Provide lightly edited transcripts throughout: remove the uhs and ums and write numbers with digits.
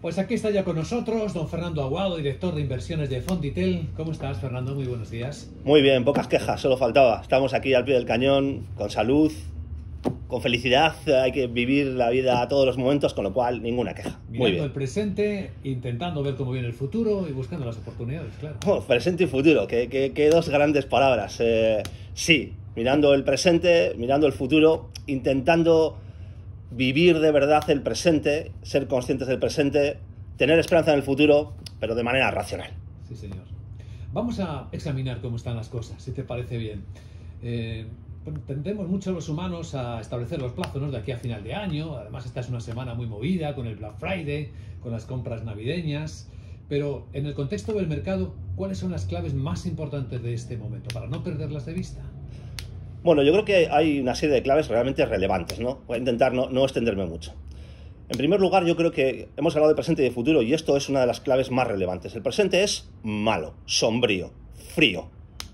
Pues aquí está ya con nosotros don Fernando Aguado, director de inversiones de Fonditel. ¿Cómo estás, Fernando? Muy buenos días. Muy bien, pocas quejas, solo faltaba. Estamos aquí al pie del cañón, con salud, con felicidad. Hay que vivir la vida a todos los momentos, con lo cual ninguna queja. Muy Mirando bien. el presente, intentando ver cómo viene el futuro y buscando las oportunidades, claro. Oh, presente y futuro, que dos grandes palabras. Sí, mirando el presente, mirando el futuro, intentando vivir de verdad el presente, ser conscientes del presente, tener esperanza en el futuro, pero de manera racional. Sí, señor. Vamos a examinar cómo están las cosas, si te parece bien. Tendemos mucho los humanos a establecer los plazos, ¿no?, de aquí a final de año. Además, esta es una semana muy movida con el Black Friday, con las compras navideñas. Pero en el contexto del mercado, ¿cuáles son las claves más importantes de este momento para no perderlas de vista? Bueno, yo creo que hay una serie de claves realmente relevantes, ¿no? Voy a intentar no extenderme mucho. En primer lugar, yo creo que hemos hablado de presente y de futuro y esto es una de las claves más relevantes. El presente es malo, sombrío, frío.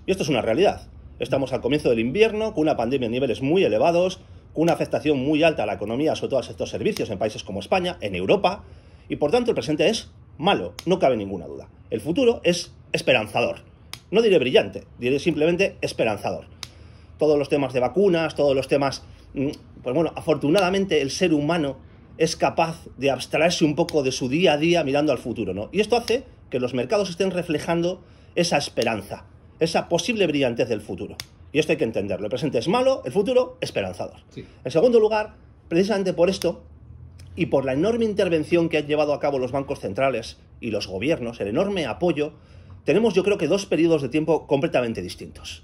Y esto es una realidad. Estamos al comienzo del invierno, con una pandemia a niveles muy elevados, con una afectación muy alta a la economía, sobre todo a estos servicios en países como España, en Europa, y por tanto el presente es malo, no cabe ninguna duda. El futuro es esperanzador. No diré brillante, diré simplemente esperanzador. Todos los temas de vacunas, todos los temas... Pues bueno, afortunadamente el ser humano es capaz de abstraerse un poco de su día a día mirando al futuro, ¿no? Y esto hace que los mercados estén reflejando esa esperanza, esa posible brillantez del futuro. Y esto hay que entenderlo. El presente es malo, el futuro esperanzador. Sí. En segundo lugar, precisamente por esto y por la enorme intervención que han llevado a cabo los bancos centrales y los gobiernos, el enorme apoyo, tenemos yo creo que dos periodos de tiempo completamente distintos.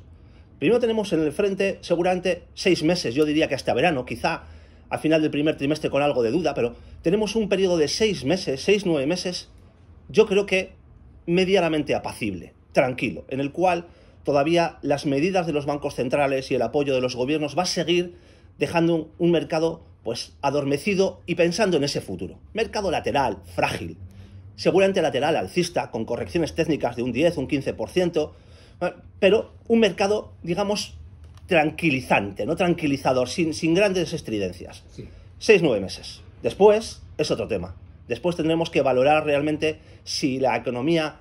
Primero tenemos en el frente seguramente 6 meses, yo diría que hasta verano, quizá al final del primer trimestre con algo de duda, pero tenemos un periodo de 6 meses, 6-9 meses, yo creo que medianamente apacible, tranquilo, en el cual todavía las medidas de los bancos centrales y el apoyo de los gobiernos va a seguir dejando un mercado pues adormecido y pensando en ese futuro. Mercado lateral, frágil, seguramente lateral alcista, con correcciones técnicas de un 10, un 15%, pero un mercado, digamos, tranquilizante, no tranquilizador, sin grandes estridencias. Sí. 6-9 meses. Después es otro tema. Después tendremos que valorar realmente si la economía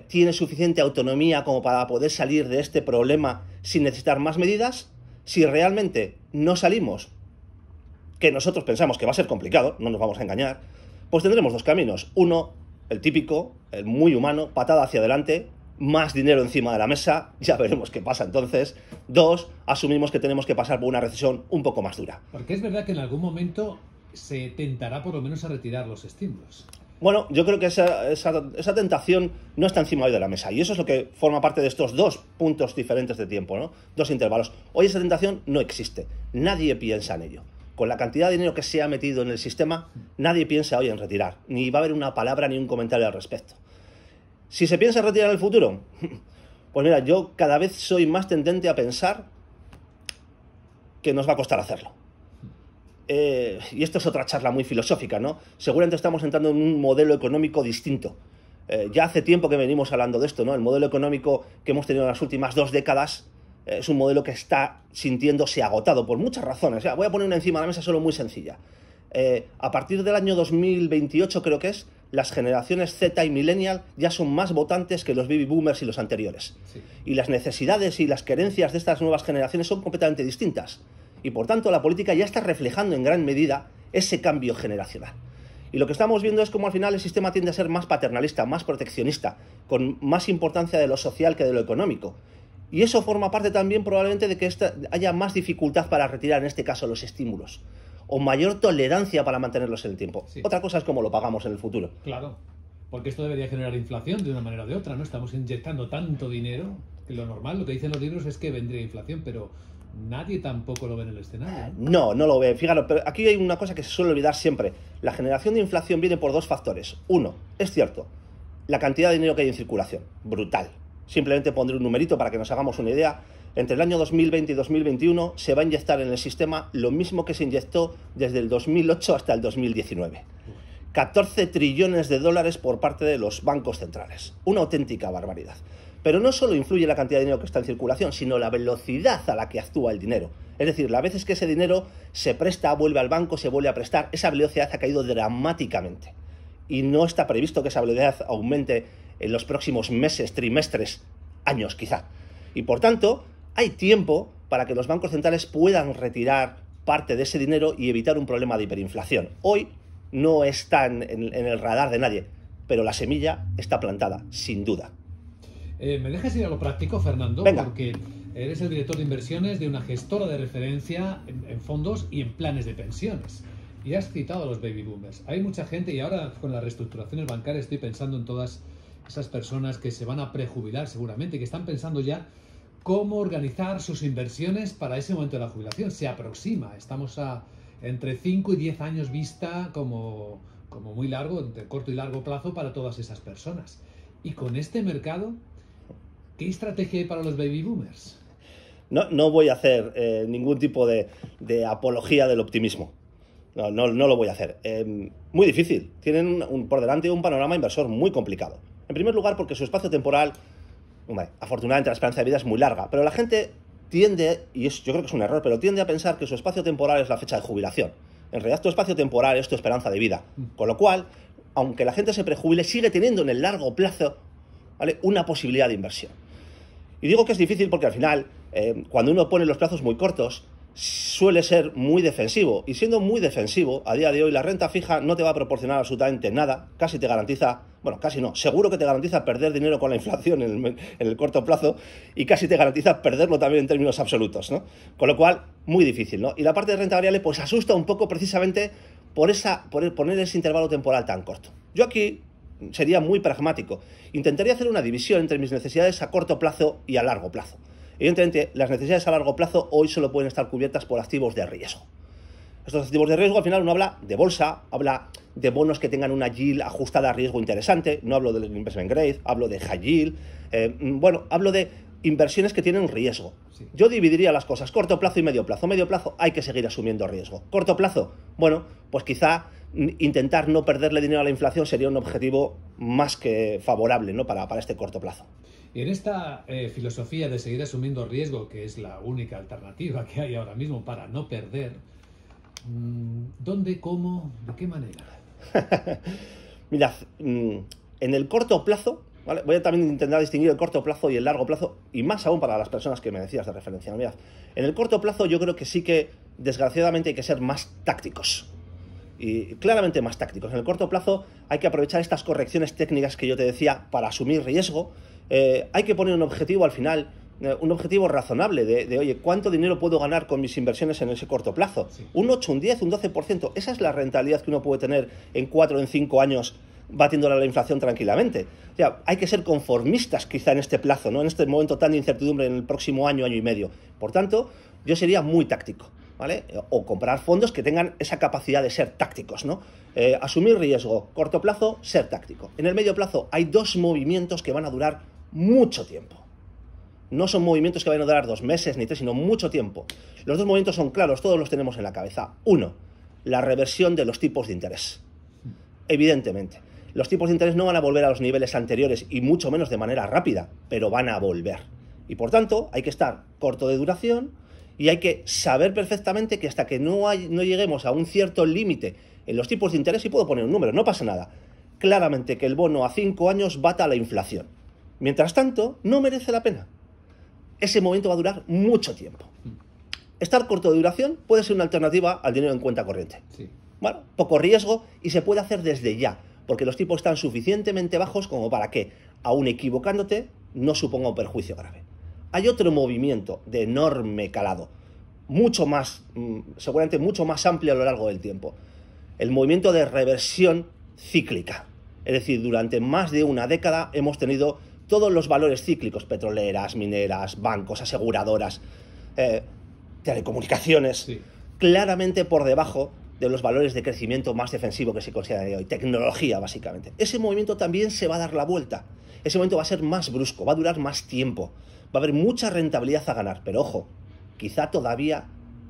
tiene suficiente autonomía como para poder salir de este problema sin necesitar más medidas. Si realmente no salimos, que nosotros pensamos que va a ser complicado, no nos vamos a engañar, pues tendremos dos caminos. Uno, el típico, el muy humano, patada hacia adelante, más dinero encima de la mesa, ya veremos qué pasa entonces. Dos, asumimos que tenemos que pasar por una recesión un poco más dura. Porque es verdad que en algún momento se tentará por lo menos a retirar los estímulos. Bueno, yo creo que esa tentación no está encima hoy de la mesa y eso es lo que forma parte de estos dos puntos diferentes de tiempo, ¿no? Dos intervalos. Hoy esa tentación no existe, nadie piensa en ello. Con la cantidad de dinero que se ha metido en el sistema, nadie piensa hoy en retirar, ni va a haber una palabra ni un comentario al respecto. Si se piensa en retirar en el futuro, pues mira, yo cada vez soy más tendente a pensar que nos va a costar hacerlo. Y esto es otra charla muy filosófica, ¿no? Seguramente estamos entrando en un modelo económico distinto. Ya hace tiempo que venimos hablando de esto, ¿no? El modelo económico que hemos tenido en las últimas 2 décadas es un modelo que está sintiéndose agotado por muchas razones. O sea, voy a poner una encima de la mesa solo muy sencilla. A partir del año 2028, creo que es, las generaciones Z y Millennial ya son más votantes que los baby boomers y los anteriores. Sí. Y las necesidades y las querencias de estas nuevas generaciones son completamente distintas. Y por tanto la política ya está reflejando en gran medida ese cambio generacional. Y lo que estamos viendo es cómo al final el sistema tiende a ser más paternalista, más proteccionista, con más importancia de lo social que de lo económico. Y eso forma parte también probablemente de que haya más dificultad para retirar, en este caso, los estímulos, o mayor tolerancia para mantenerlos en el tiempo. Sí. Otra cosa es cómo lo pagamos en el futuro. Claro, porque esto debería generar inflación de una manera o de otra, ¿no? Estamos inyectando tanto dinero que lo normal, lo que dicen los libros es que vendría inflación, pero nadie tampoco lo ve en el escenario, ¿no? No lo ve. Fíjate, pero aquí hay una cosa que se suele olvidar siempre. La generación de inflación viene por dos factores. Uno, es cierto, la cantidad de dinero que hay en circulación, brutal. Simplemente pondré un numerito para que nos hagamos una idea. Entre el año 2020 y 2021 se va a inyectar en el sistema lo mismo que se inyectó desde el 2008 hasta el 2019. 14 trillones de dólares por parte de los bancos centrales. Una auténtica barbaridad. Pero no solo influye la cantidad de dinero que está en circulación, sino la velocidad a la que actúa el dinero. Es decir, las veces que ese dinero se presta, vuelve al banco, se vuelve a prestar, esa velocidad ha caído dramáticamente. y no está previsto que esa volatilidad aumente en los próximos meses, trimestres, años quizá. Y por tanto, hay tiempo para que los bancos centrales puedan retirar parte de ese dinero y evitar un problema de hiperinflación. Hoy no está en el radar de nadie, pero la semilla está plantada, sin duda. ¿Me dejas ir a lo práctico, Fernando? Venga. Porque eres el director de inversiones de una gestora de referencia en fondos y en planes de pensiones. Y has citado a los baby boomers. Hay mucha gente, y ahora con las reestructuraciones bancarias estoy pensando en todas esas personas que se van a prejubilar seguramente, que están pensando ya cómo organizar sus inversiones para ese momento de la jubilación. Se aproxima, estamos a entre 5 y 10 años vista como muy largo, entre corto y largo plazo para todas esas personas. Y con este mercado, ¿qué estrategia hay para los baby boomers? No voy a hacer ningún tipo de apología del optimismo. No lo voy a hacer. Muy difícil. Tienen por delante un panorama inversor muy complicado. En primer lugar, porque su espacio temporal, afortunadamente la esperanza de vida es muy larga, pero la gente tiende, y yo creo que es un error, pero tiende a pensar que su espacio temporal es la fecha de jubilación. En realidad tu espacio temporal es tu esperanza de vida. Con lo cual, aunque la gente se prejubile, sigue teniendo en el largo plazo, ¿vale?, una posibilidad de inversión. Y digo que es difícil porque al final, cuando uno pone los plazos muy cortos, suele ser muy defensivo. Y siendo muy defensivo, a día de hoy la renta fija no te va a proporcionar absolutamente nada. Casi te garantiza, bueno, casi no, seguro que te garantiza perder dinero con la inflación en el corto plazo, y casi te garantiza perderlo también en términos absolutos, ¿no? Con lo cual, muy difícil, ¿no? Y la parte de renta variable pues asusta un poco precisamente por poner ese intervalo temporal tan corto. Yo aquí sería muy pragmático. Intentaría hacer una división entre mis necesidades a corto plazo y a largo plazo. Evidentemente, las necesidades a largo plazo hoy solo pueden estar cubiertas por activos de riesgo. Estos activos de riesgo, al final uno habla de bolsa, habla de bonos que tengan una yield ajustada a riesgo interesante, no hablo del investment grade, hablo de high yield, hablo de inversiones que tienen riesgo. Sí. Yo dividiría las cosas, corto plazo y medio plazo. Medio plazo hay que seguir asumiendo riesgo. Corto plazo, pues quizá intentar no perderle dinero a la inflación sería un objetivo más que favorable, ¿no?, para este corto plazo. Y en esta filosofía de seguir asumiendo riesgo, que es la única alternativa que hay ahora mismo para no perder, ¿dónde, cómo, de qué manera? Mirad, en el corto plazo, ¿vale?, voy a también intentar distinguir el corto plazo y el largo plazo, y más aún para las personas que me decías de referencia. Mirad, en el corto plazo yo creo que sí que, desgraciadamente, hay que ser más tácticos. Y claramente más tácticos. En el corto plazo hay que aprovechar estas correcciones técnicas que yo te decía para asumir riesgo. Hay que poner un objetivo al final, un objetivo razonable de oye, ¿cuánto dinero puedo ganar con mis inversiones en ese corto plazo? Sí. Un 8, un 10, un 12%. Esa es la rentabilidad que uno puede tener en 4 o en 5 años batiéndole a la inflación tranquilamente. O sea, hay que ser conformistas quizá en este plazo, ¿no?, en este momento tan de incertidumbre en el próximo año, año y medio. Por tanto, yo sería muy táctico, ¿vale? O comprar fondos que tengan esa capacidad de ser tácticos, ¿no? Asumir riesgo, corto plazo, ser táctico. En el medio plazo hay 2 movimientos que van a durar mucho tiempo. No son movimientos que van a durar 2 meses ni 3, sino mucho tiempo. Los 2 movimientos son claros, todos los tenemos en la cabeza. 1, la reversión de los tipos de interés. Evidentemente, los tipos de interés no van a volver a los niveles anteriores y mucho menos de manera rápida, pero van a volver. Y por tanto, hay que estar corto de duración y hay que saber perfectamente que hasta que no lleguemos a un cierto límite en los tipos de interés, y puedo poner un número, no pasa nada, claramente que el bono a 5 años bata la inflación. Mientras tanto, no merece la pena. Ese momento va a durar mucho tiempo. Estar corto de duración puede ser una alternativa al dinero en cuenta corriente. Sí. Bueno, poco riesgo y se puede hacer desde ya, porque los tipos están suficientemente bajos como para que, aun equivocándote, no suponga un perjuicio grave. Hay otro movimiento de enorme calado, mucho más, seguramente mucho más amplio a lo largo del tiempo. El movimiento de reversión cíclica. Es decir, durante más de una década hemos tenido todos los valores cíclicos, petroleras, mineras, bancos, aseguradoras, telecomunicaciones, sí, claramente por debajo de los valores de crecimiento más defensivo que se considera hoy, tecnología básicamente. Ese movimiento también se va a dar la vuelta, ese momento va a ser más brusco, va a durar más tiempo, va a haber mucha rentabilidad a ganar, pero ojo, quizá todavía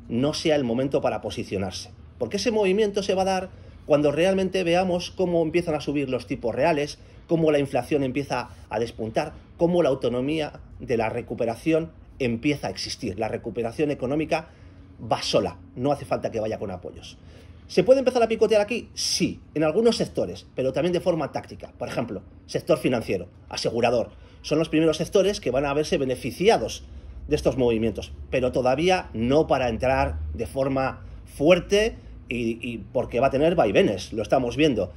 no sea el momento para posicionarse, porque ese movimiento se va a dar cuando realmente veamos cómo empiezan a subir los tipos reales, cómo la inflación empieza a despuntar, cómo la autonomía de la recuperación empieza a existir. La recuperación económica va sola, no hace falta que vaya con apoyos. ¿Se puede empezar a picotear aquí? Sí, en algunos sectores, pero también de forma táctica. Por ejemplo, sector financiero, asegurador. Son los primeros sectores que van a verse beneficiados de estos movimientos, pero todavía no para entrar de forma fuerte y porque va a tener vaivenes, lo estamos viendo.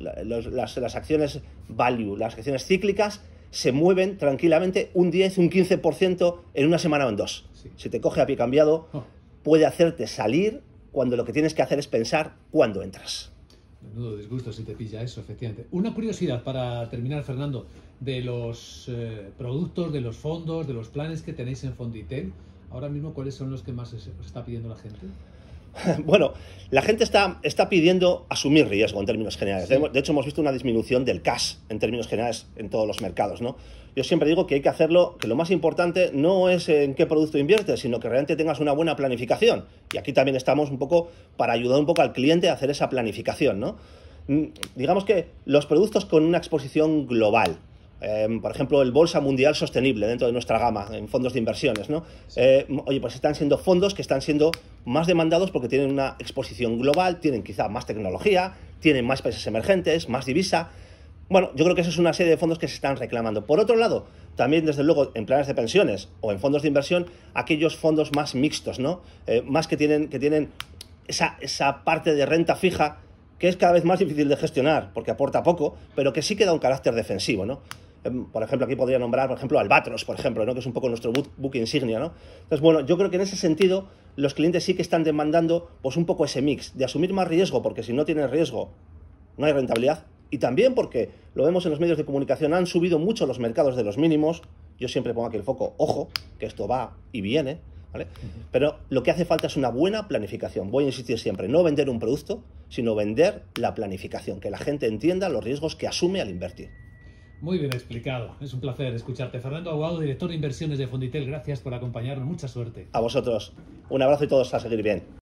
Las acciones value, las acciones cíclicas, se mueven tranquilamente un 10, un 15% en una semana o en dos. Sí. Si te coge a pie cambiado, puede hacerte salir cuando lo que tienes que hacer es pensar cuándo entras. Menudo disgusto si te pilla eso, efectivamente. Una curiosidad para terminar, Fernando, de los productos, de los fondos, de los planes que tenéis en Fonditel, ahora mismo, ¿cuáles son los que más os está pidiendo la gente? Bueno, la gente está pidiendo asumir riesgo en términos generales. Sí. De hecho, hemos visto una disminución del cash en términos generales en todos los mercados, ¿no? Yo siempre digo que hay que hacerlo, que lo más importante no es en qué producto inviertes, sino que realmente tengas una buena planificación. Y aquí también estamos un poco para ayudar un poco al cliente a hacer esa planificación, ¿no? Digamos que los productos con una exposición global, por ejemplo, el Bolsa Mundial Sostenible dentro de nuestra gama en fondos de inversiones, ¿no? Pues están siendo fondos que están siendo más demandados porque tienen una exposición global, tienen quizá más tecnología, tienen más países emergentes, más divisa. Bueno, yo creo que eso es una serie de fondos que se están reclamando. Por otro lado, también desde luego en planes de pensiones o en fondos de inversión, aquellos fondos más mixtos, ¿no? Más que tienen esa parte de renta fija que es cada vez más difícil de gestionar porque aporta poco, pero que sí que da un carácter defensivo, ¿no? Por ejemplo, aquí podría nombrar, por ejemplo, Albatros, por ejemplo, ¿no? Que es un poco nuestro buque insignia, ¿no? Entonces, bueno, yo creo que en ese sentido los clientes sí que están demandando pues un poco ese mix de asumir más riesgo, porque si no tienes riesgo no hay rentabilidad, y también porque lo vemos en los medios de comunicación, han subido mucho los mercados de los mínimos. Yo siempre pongo aquí el foco, ojo, que esto va y viene, ¿vale? Pero lo que hace falta es una buena planificación. Voy a insistir siempre, no vender un producto, sino vender la planificación, que la gente entienda los riesgos que asume al invertir. Muy bien explicado. Es un placer escucharte. Fernando Aguado, director de inversiones de Fonditel, gracias por acompañarnos. Mucha suerte. A vosotros. Un abrazo y todos a seguir bien.